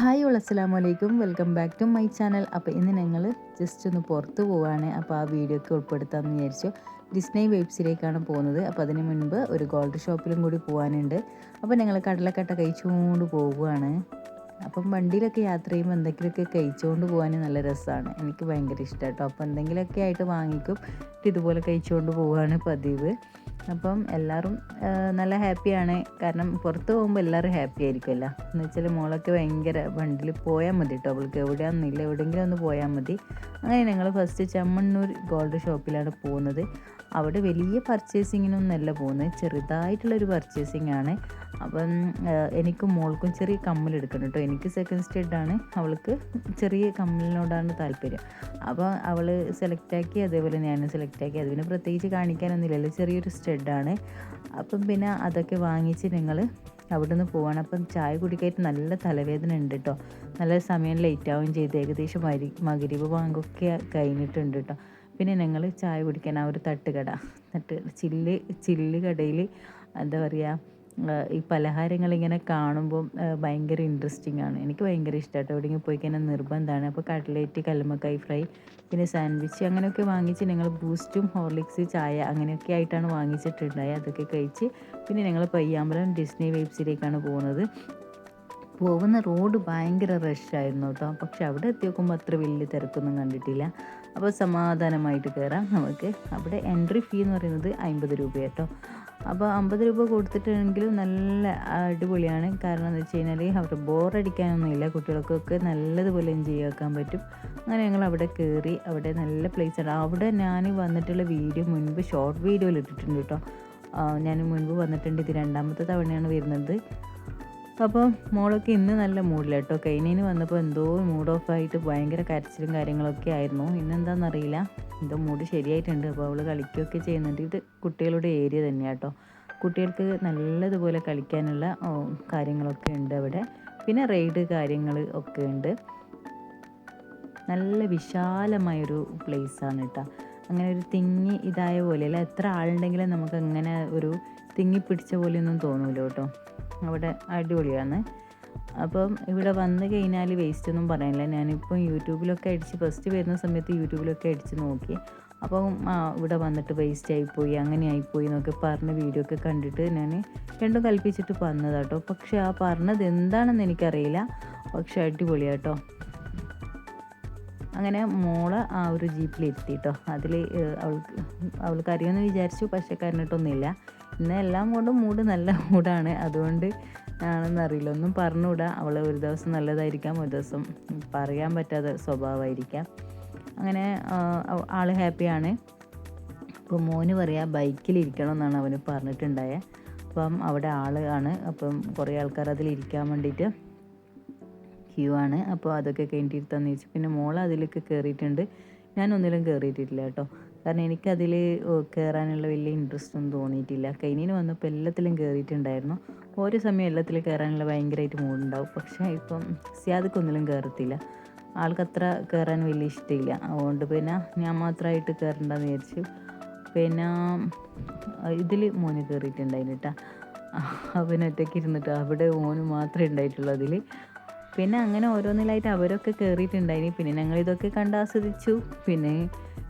Hi all അസ്സലാമു അലൈക്കും, welcome back to my channel. അപ്പോൾ ഇന്ന് ഞങ്ങൾ ജസ്റ്റ് ഒന്ന് പുറത്ത് പോവുകയാണ്. അപ്പോൾ ആ വീഡിയോ ഒക്കെ ഉൾപ്പെടുത്താമെന്ന് വിചാരിച്ചു. ഡിസ്നി വെബ്സിലേക്കാണ് പോകുന്നത്. അപ്പോൾ അതിന് മുൻപ് ഒരു ഗോൾഡ് ഷോപ്പിലും കൂടി പോകാനുണ്ട്. അപ്പോൾ ഞങ്ങൾ കടലക്കട്ട കഴിച്ചുകൊണ്ട് പോവുകയാണ്. അപ്പം വണ്ടിയിലൊക്കെ യാത്ര ചെയ്യുമ്പോൾ എന്തെങ്കിലുമൊക്കെ കഴിച്ചുകൊണ്ട് പോകാൻ നല്ല രസമാണ്. എനിക്ക് ഭയങ്കര ഇഷ്ടമാണ് കേട്ടോ. അപ്പോൾ എന്തെങ്കിലുമൊക്കെ ആയിട്ട് വാങ്ങിക്കും, ഇതുപോലെ കഴിച്ചുകൊണ്ട് പോവുകയാണ് പതിവ്. അപ്പം എല്ലാവരും നല്ല ഹാപ്പിയാണ്. കാരണം പുറത്ത് പോകുമ്പോൾ എല്ലാവരും ഹാപ്പി ആയിരിക്കുമല്ലോ. എന്ന് വെച്ചാൽ മോളൊക്കെ ഭയങ്കര വണ്ടിയിൽ പോയാൽ മതി കേട്ടോ, അവൾക്ക് എവിടെയാണെന്നില്ല, എവിടെയെങ്കിലും ഒന്ന് പോയാൽ മതി. അങ്ങനെ ഞങ്ങൾ ഫസ്റ്റ് ചെമ്മണ്ണൂർ ഗോൾഡ് ഷോപ്പിലാണ് പോകുന്നത്. അവിടെ വലിയ പർച്ചേസിങ്ങിനൊന്നല്ല പോകുന്നത്, ചെറുതായിട്ടുള്ളൊരു പർച്ചേസിങ് ആണ്. അപ്പം എനിക്കും മോൾക്കും ചെറിയ കമ്മലെടുക്കണം കേട്ടോ. എനിക്ക് സെക്കൻഡ് സ്റ്റെഡാണ്, അവൾക്ക് ചെറിയ കമ്മലിനോടാണ് താല്പര്യം. അപ്പോൾ അവൾ സെലക്റ്റാക്കി, അതേപോലെ ഞാൻ സെലക്റ്റാക്കി. അത് പിന്നെ പ്രത്യേകിച്ച് കാണിക്കാനൊന്നുമില്ലല്ലോ, ചെറിയൊരു സ്റ്റെഡാണ്. അപ്പം പിന്നെ അതൊക്കെ വാങ്ങിച്ച് ഞങ്ങൾ അവിടെ നിന്ന് പോവാണ്. അപ്പം ചായ കുടിക്കായിട്ട് നല്ല തലവേദന ഉണ്ട് കേട്ടോ. നല്ല സമയം ലേറ്റ് ആവുകയും ചെയ്ത്, ഏകദേശം മഗ്‌രിബ് ബാങ്കൊക്കെ കഴിഞ്ഞിട്ടുണ്ട് കേട്ടോ. പിന്നെ ഞങ്ങൾ ചായ കുടിക്കാൻ ആ ഒരു തട്ടുകട, ചില്ല് കടയിൽ എന്താ പറയുക, ഈ പലഹാരങ്ങൾ ഇങ്ങനെ കാണുമ്പം ഭയങ്കര ഇൻട്രസ്റ്റിംഗ് ആണ്. എനിക്ക് ഭയങ്കര ഇഷ്ടമാട്ടോ. എവിടെയെങ്കിലും പോയി കഴിഞ്ഞാൽ നിർബന്ധമാണ്. അപ്പോൾ കട്ട്ലേറ്റ്, കല്ലുമ്മക്കായ് ഫ്രൈ, പിന്നെ സാൻഡ്വിച്ച് അങ്ങനെയൊക്കെ വാങ്ങിച്ച് ഞങ്ങൾ ബൂസ്റ്റും ഹോർലിക്സ് ചായ അങ്ങനെയൊക്കെ ആയിട്ടാണ് വാങ്ങിച്ചിട്ടുണ്ടായത്. അതൊക്കെ കഴിച്ച് പിന്നെ ഞങ്ങൾ പയ്യാമ്പലം ഡിസ്നി വേബ്സിലേക്കാണ് പോകുന്നത്. പോകുന്ന റോഡ് ഭയങ്കര റഷായിരുന്നു കേട്ടോ. പക്ഷെ അവിടെ എത്തി നോക്കുമ്പോൾ അത്ര വലിയ തിരക്കൊന്നും കണ്ടിട്ടില്ല. അപ്പോൾ സമാധാനമായിട്ട് കയറാം നമുക്ക്. അവിടെ എൻട്രി ഫീ എന്ന് പറയുന്നത് 50 രൂപ കേട്ടോ. അപ്പോൾ 50 രൂപ കൊടുത്തിട്ടുണ്ടെങ്കിലും നല്ല അടിപൊളിയാണ്. കാരണം എന്ന് വെച്ച് കഴിഞ്ഞാൽ അവർ ബോറടിക്കാനൊന്നുമില്ല, കുട്ടികൾക്കൊക്കെ നല്ലതുപോലെ എൻജോയ് ആക്കാൻ പറ്റും. അങ്ങനെ ഞങ്ങൾ അവിടെ കയറി. അവിടെ നല്ല പ്ലേസാണ്. അവിടെ ഞാൻ വന്നിട്ടുള്ള വീഡിയോ മുൻപ് ഷോർട്ട് വീഡിയോയിൽ ഇട്ടിട്ടുണ്ട് കേട്ടോ. ഞാൻ മുൻപ് വന്നിട്ടുണ്ട്, ഇത് രണ്ടാമത്തെ തവണയാണ് വരുന്നത്. അപ്പോൾ മോളൊക്കെ ഇന്ന് നല്ല മൂഡില്ല കേട്ടോ. കൈനീന് വന്നപ്പോൾ എന്തോ മൂഡ് ഓഫായിട്ട് ഭയങ്കര കരച്ചിലും കാര്യങ്ങളൊക്കെ ആയിരുന്നു. ഇന്നെന്താണെന്നറിയില്ല, എന്തോ മൂഡ് ശരിയായിട്ടുണ്ട്. അപ്പോൾ അവൾ കളിക്കുകയൊക്കെ ചെയ്യുന്നുണ്ട്. ഇത് കുട്ടികളുടെ ഏരിയ തന്നെയാണ് കേട്ടോ. കുട്ടികൾക്ക് നല്ലതുപോലെ കളിക്കാനുള്ള കാര്യങ്ങളൊക്കെ ഉണ്ട് അവിടെ. പിന്നെ റൈഡ് കാര്യങ്ങൾ ഒക്കെ ഉണ്ട്. നല്ല വിശാലമായൊരു പ്ലേസാണ് കേട്ടോ. അങ്ങനെ ഒരു തിങ്ങി ഇതായ പോലെയല്ല, എത്ര ആളുണ്ടെങ്കിലും നമുക്ക് അങ്ങനെ ഒരു തിങ്ങി പിടിച്ച പോലെയൊന്നും തോന്നൂല കേട്ടോ. അവിടെ അടിപൊളിയാണ്. അപ്പം ഇവിടെ വന്നു കഴിഞ്ഞാൽ വേസ്റ്റ് ഒന്നും പറയാനില്ല. ഞാനിപ്പം യൂട്യൂബിലൊക്കെ അടിച്ച്, ഫസ്റ്റ് വരുന്ന സമയത്ത് യൂട്യൂബിലൊക്കെ അടിച്ച് നോക്കി. അപ്പം ഇവിടെ വന്നിട്ട് വേസ്റ്റ് ആയിപ്പോയി, അങ്ങനെ ആയിപ്പോയി എന്നൊക്കെ പറഞ്ഞ് വീഡിയോ ഒക്കെ കണ്ടിട്ട് ഞാൻ രണ്ടും കൽപ്പിച്ചിട്ട് പറഞ്ഞതാട്ടോ. പക്ഷെ ആ പറഞ്ഞത് എന്താണെന്ന് എനിക്കറിയില്ല, പക്ഷെ അടിപൊളിയാട്ടോ. അങ്ങനെ മോള് ആ ഒരു ജീപ്പിലെത്തി കേട്ടോ. അതിൽ അവൾക്ക് അറിയുമെന്ന് വിചാരിച്ചു, പക്ഷെ കരഞ്ഞിട്ടൊന്നുമില്ല. ഇന്ന് എല്ലാം കൊണ്ടും മൂഡ് നല്ല മൂഡാണ്. അതുകൊണ്ട് ആണെന്നറിയില്ല, ഒന്നും പറഞ്ഞുകൂടാ. അവൾ ഒരു ദിവസം നല്ലതായിരിക്കാം, ഒരു ദിവസം പറയാൻ പറ്റാത്ത സ്വഭാവമായിരിക്കാം. അങ്ങനെ ആൾ ഹാപ്പിയാണ്. അപ്പോൾ മോന് പറയാം ബൈക്കിലിരിക്കണം എന്നാണ് അവന് പറഞ്ഞിട്ടുണ്ടായത്. അപ്പം അവിടെ ആണ്. അപ്പം കുറേ ആൾക്കാർ അതിലിരിക്കാൻ വേണ്ടിയിട്ട് ക്യൂ ആണ്. അപ്പോൾ അതൊക്കെ കഴിഞ്ഞിരുത്താന്ന് ചോദിച്ചു. പിന്നെ മോൾ അതിലൊക്കെ കയറിയിട്ടുണ്ട്. ഞാനൊന്നിലും കയറിയിട്ടില്ല കേട്ടോ. കാരണം എനിക്കതിൽ കയറാനുള്ള വലിയ ഇൻട്രസ്റ്റ് ഒന്നും തോന്നിയിട്ടില്ല. കൈനീന് വന്നപ്പോൾ എല്ലാത്തിലും കയറിയിട്ടുണ്ടായിരുന്നു. ഓരോ സമയം എല്ലാത്തിലും കയറാനുള്ള ഭയങ്കരമായിട്ട് മൂടുണ്ടാവും. പക്ഷേ ഇപ്പം സിയാദക്കൊന്നിലും കയറത്തില്ല, ആൾക്കത്ര കയറാൻ വലിയ ഇഷ്ടമില്ല. അതുകൊണ്ട് പിന്നെ ഞാൻ മാത്രമായിട്ട് കയറണ്ടെന്ന് വിചാരിച്ചു. പിന്നെ ഇതിൽ മോന് കയറിയിട്ടുണ്ടായിരുന്നു കേട്ടോ. അവനൊറ്റയ്ക്ക് ഇരുന്നിട്ട് അവിടെ മോന് മാത്രമേ ഉണ്ടായിട്ടുള്ളൂ അതിൽ. പിന്നെ അങ്ങനെ ഓരോന്നിലായിട്ട് അവരൊക്കെ കയറിയിട്ടുണ്ടായിന്. പിന്നെ ഞങ്ങൾ ഇതൊക്കെ കണ്ട് ആസ്വദിച്ചു. പിന്നെ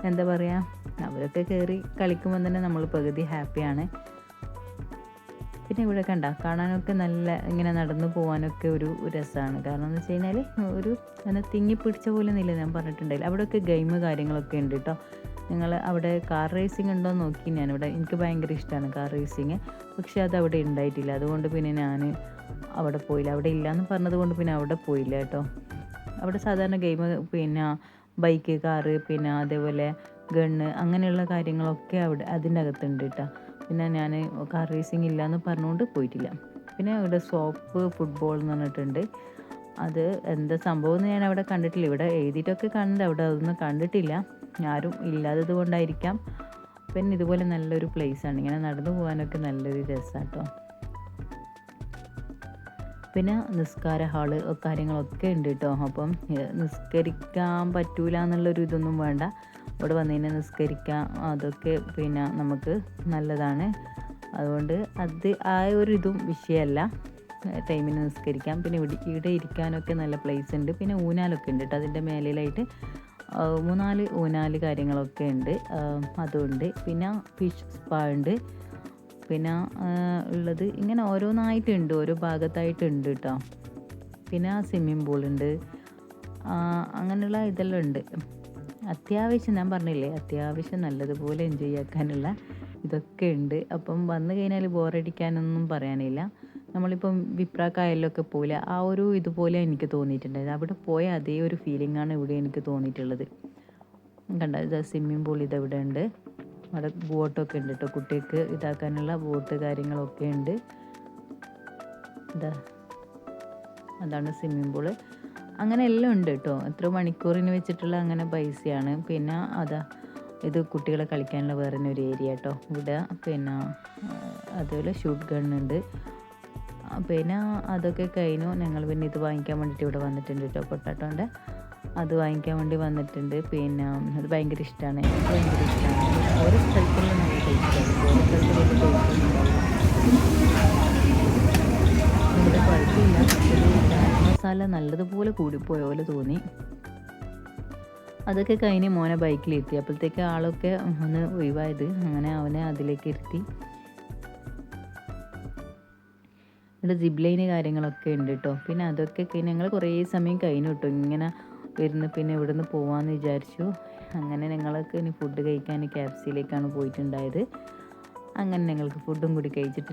എന്താ പറയുക, അവരൊക്കെ കയറി കളിക്കുമ്പോൾ തന്നെ നമ്മൾ പകുതി ഹാപ്പിയാണ്. പിന്നെ ഇവിടെ കാണാനൊക്കെ നല്ല, ഇങ്ങനെ നടന്നു പോകാനൊക്കെ ഒരു രസമാണ്. കാരണം എന്ന് വെച്ച് കഴിഞ്ഞാൽ ഒരു അങ്ങനെ തിങ്ങിപ്പിടിച്ച പോലെ ഒന്നുമില്ല, ഞാൻ പറഞ്ഞിട്ടുണ്ടായില്ല. അവിടെയൊക്കെ ഗെയിം കാര്യങ്ങളൊക്കെ ഉണ്ട് കേട്ടോ. നിങ്ങൾ അവിടെ കാർ റേസിംഗ് ഉണ്ടോ എന്ന് നോക്കി. ഞാനിവിടെ, എനിക്ക് ഭയങ്കര ഇഷ്ടമാണ് കാർ റേസിങ്, പക്ഷേ അത് അവിടെ ഉണ്ടായിട്ടില്ല. അതുകൊണ്ട് പിന്നെ ഞാൻ അവിടെ പോയില്ല. അവിടെ ഇല്ലയെന്ന് പറഞ്ഞത് കൊണ്ട് പിന്നെ അവിടെ പോയില്ല കേട്ടോ. അവിടെ സാധാരണ ഗെയിം, പിന്നെ ബൈക്ക്, കാറ്, പിന്നെ അതേപോലെ ഗണ്ണ്, അങ്ങനെയുള്ള കാര്യങ്ങളൊക്കെ അവിടെ അതിൻ്റെ അകത്തുണ്ട് കേട്ടോ. പിന്നെ ഞാൻ കാർ റേസിംഗ് ഇല്ലയെന്ന് പറഞ്ഞുകൊണ്ട് പോയിട്ടില്ല. പിന്നെ ഇവിടെ സോപ്പ് ഫുട്ബോൾ എന്ന് പറഞ്ഞിട്ടുണ്ട്. അത് എന്താ സംഭവം എന്ന് ഞാൻ അവിടെ കണ്ടിട്ടില്ല. ഇവിടെ എഴുതിയിട്ടൊക്കെ കണ്ട്, അവിടെ അതൊന്നും കണ്ടിട്ടില്ല. ആരും ഇല്ലാത്തത് കൊണ്ടായിരിക്കാം. പിന്നെ ഇതുപോലെ നല്ലൊരു പ്ലേസാണ്, ഇങ്ങനെ നടന്നു പോകാനൊക്കെ നല്ലൊരു രസമാണ് കേട്ടോ. പിന്നെ നിസ്കാര ഹാള് കാര്യങ്ങളൊക്കെ ഉണ്ട് കേട്ടോ. അപ്പം നിസ്കരിക്കാൻ പറ്റൂല എന്നുള്ളൊരു ഇതൊന്നും വേണ്ട, ഇവിടെ വന്നു കഴിഞ്ഞാൽ നിസ്കരിക്കാം. അതൊക്കെ പിന്നെ നമുക്ക് നല്ലതാണ്. അതുകൊണ്ട് അത് ആ ഒരു ഇതും വിഷയമല്ല. ടൈമിന് നിസ്കരിക്കാം. പിന്നെ ഇവിടെ ഇരിക്കാനൊക്കെ നല്ല പ്ലേസ് ഉണ്ട്. പിന്നെ ഊഞ്ഞാലൊക്കെ ഉണ്ട് കേട്ടോ അതിൻ്റെ മേലിലായിട്ട്. 3-4 ഊഞ്ഞാല് കാര്യങ്ങളൊക്കെ ഉണ്ട്, അതുണ്ട്. പിന്നെ ഫിഷ് സ്പാ ഉണ്ട്. പിന്നെ ഉള്ളത് ഇങ്ങനെ ഓരോന്നായിട്ടുണ്ട്, ഓരോ ഭാഗത്തായിട്ടുണ്ട് കേട്ടോ. പിന്നെ സ്വിമ്മിങ് പൂളുണ്ട്, അങ്ങനെയുള്ള ഇതെല്ലാം ഉണ്ട്. അത്യാവശ്യം ഞാൻ പറഞ്ഞില്ലേ, അത്യാവശ്യം നല്ലതുപോലെ എൻജോയ് ആക്കാനുള്ള ഇതൊക്കെ ഉണ്ട്. അപ്പം വന്നു കഴിഞ്ഞാൽ ബോറടിക്കാനൊന്നും പറയാനില്ല. നമ്മളിപ്പം വിപ്രാക്കായലിലൊക്കെ പോലെ ആ ഒരു ഇതുപോലെ എനിക്ക് തോന്നിയിട്ടുണ്ടായത്. അവിടെ പോയ അതേ ഒരു ഫീലിംഗാണ് ഇവിടെ എനിക്ക് തോന്നിയിട്ടുള്ളത്. കണ്ട ഇത് സ്വിമ്മിങ് പൂൾ ഇതെവിടെ ഉണ്ട്. അവിടെ ബോട്ടൊക്കെ ഉണ്ട് കേട്ടോ, കുട്ടികൾക്ക് ഇതാക്കാനുള്ള ബോട്ട് കാര്യങ്ങളൊക്കെ ഉണ്ട്. ഇതാ അതാണ് സ്വിമ്മിങ് പൂള്. അങ്ങനെ എല്ലാം ഉണ്ട് കേട്ടോ. എത്ര മണിക്കൂറിന് വെച്ചിട്ടുള്ള അങ്ങനെ പൈസയാണ്. പിന്നെ അതാ ഇത് കുട്ടികളെ കളിക്കാനുള്ള വേറെ ഒരു ഏരിയ കേട്ടോ ഇവിടെ. പിന്നെ അതുപോലെ ഷൂട്ട് ഗണ്ണുണ്ട്. പിന്നെ അതൊക്കെ കഴിഞ്ഞു. ഞങ്ങൾ പിന്നെ ഇത് വാങ്ങിക്കാൻ വേണ്ടിയിട്ട് ഇവിടെ വന്നിട്ടുണ്ട് കേട്ടോ, പൊട്ടാട്ടോൻ്റെ അത് വാങ്ങിക്കാൻ വേണ്ടി വന്നിട്ടുണ്ട്. പിന്നെ അത് ഭയങ്കര ഇഷ്ടമാണ്, എനിക്ക് ഭയങ്കര ഇഷ്ടമാണ്. ഓരോ സ്ഥലത്തുള്ള നല്ല ടേസ്റ്റാണ്, ഓരോ സ്ഥലത്ത് വലിയ ടേസ്റ്റ് ഉണ്ടാവില്ല. ഇവിടെ കുഴപ്പമില്ല, പക്ഷേ ചാറ്റ് മസാല നല്ലതുപോലെ കൂടിപ്പോയ പോലെ തോന്നി. അതൊക്കെ കഴിഞ്ഞ് മോനെ ബൈക്കിലിരുത്തി. അപ്പോഴത്തേക്ക് ആളൊക്കെ ഒന്ന് ഒഴിവായത്, അങ്ങനെ അവനെ അതിലേക്ക് ഇരുത്തി. ഇവിടെ സിബ് ലൈന് കാര്യങ്ങളൊക്കെ ഉണ്ട് കേട്ടോ. പിന്നെ അതൊക്കെ കഴിഞ്ഞ് ഞങ്ങൾ കുറേ സമയം കഴിഞ്ഞു കേട്ടോ ഇങ്ങനെ വരുന്നു. പിന്നെ ഇവിടെ നിന്ന് പോകാമെന്ന് വിചാരിച്ചു. അങ്ങനെ ഞങ്ങൾക്ക് ഇനി ഫുഡ് കഴിക്കാൻ KFCയിലേക്കാണ് പോയിട്ടുണ്ടായത്. അങ്ങനെ ഞങ്ങൾക്ക് ഫുഡും കൂടി കഴിച്ചിട്ട്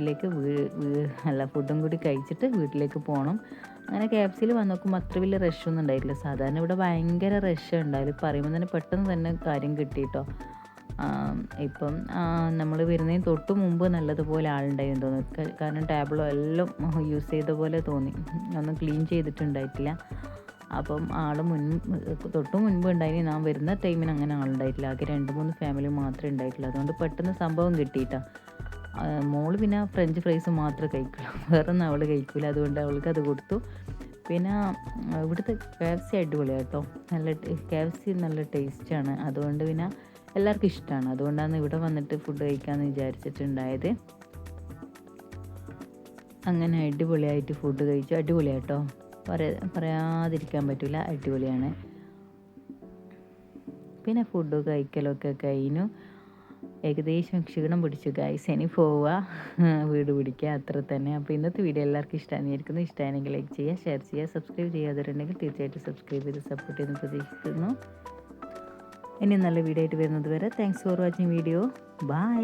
വീട്ടിലേക്ക് പോകണം. അങ്ങനെ KFCയിൽ വന്ന് നോക്കുമ്പോൾ അത്ര വലിയ റഷൊന്നും ഉണ്ടായിട്ടില്ല. സാധാരണ ഇവിടെ ഭയങ്കര റഷ് ഉണ്ടായാലും പറയുമ്പോൾ തന്നെ പെട്ടെന്ന് തന്നെ കാര്യം കിട്ടിയിട്ടോ. ഇപ്പം നമ്മൾ വരുന്നതിന് തൊട്ട് മുമ്പ് നല്ലതുപോലെ ആളുണ്ടായിരുന്നു തോന്നുന്നു. കാരണം ടേബിളോ എല്ലാം യൂസ് ചെയ്ത പോലെ തോന്നി, ഒന്നും ക്ലീൻ ചെയ്തിട്ടുണ്ടായിട്ടില്ല. അപ്പം തൊട്ട് മുൻപ് ഉണ്ടായിരുന്നു. ഞാൻ വരുന്ന ടൈമിന് അങ്ങനെ ആളുണ്ടായിട്ടില്ല, ആകെ 2-3 ഫാമിലി മാത്രമേ ഉണ്ടായിട്ടുള്ളൂ. അതുകൊണ്ട് പെട്ടെന്ന് സംഭവം കിട്ടിയിട്ടാ. മോള് പിന്നെ ഫ്രഞ്ച് ഫ്രൈസ് മാത്രമേ കഴിക്കുള്ളൂ, വേറൊന്നും അവൾ കഴിക്കില്ല. അതുകൊണ്ട് അവൾക്ക് അത് കൊടുത്തു. പിന്നെ ഇവിടുത്തെ KFC അടിപൊളിയാണ് കേട്ടോ, KFC നല്ല ടേസ്റ്റാണ്. അതുകൊണ്ട് പിന്നെ എല്ലാവർക്കും ഇഷ്ടമാണ്. അതുകൊണ്ടാണ് ഇവിടെ വന്നിട്ട് ഫുഡ് കഴിക്കാമെന്ന് വിചാരിച്ചിട്ടുണ്ടായത്. അങ്ങനെ അടിപൊളിയായിട്ട് ഫുഡ് കഴിച്ചു. അടിപൊളിയാട്ടോ, പറയാതിരിക്കാൻ പറ്റില്ല, അടിപൊളിയാണ്. പിന്നെ ഫുഡ് കഴിക്കലൊക്കെ കഴിഞ്ഞു. ഏകദേശം ക്ഷീണം പിടിച്ചു ഗൈസ്. ഇനി പോവുക, വീട് പിടിക്കുക, അത്ര തന്നെ. അപ്പോൾ ഇന്നത്തെ വീഡിയോ എല്ലാവർക്കും ഇഷ്ടമായിരിക്കുന്നു. ഇഷ്ടമായെങ്കിൽ ലൈക്ക് ചെയ്യുക, ഷെയർ ചെയ്യുക, സബ്സ്ക്രൈബ് ചെയ്യാതിട്ടുണ്ടെങ്കിൽ തീർച്ചയായിട്ടും സബ്സ്ക്രൈബ് ചെയ്ത് സപ്പോർട്ട് ചെയ്യുന്ന പ്രതീക്ഷിക്കുന്നു. ഇനി നല്ല വീഡിയോ ആയിട്ട് വരുന്നത് വരെ thanks for watching video. By.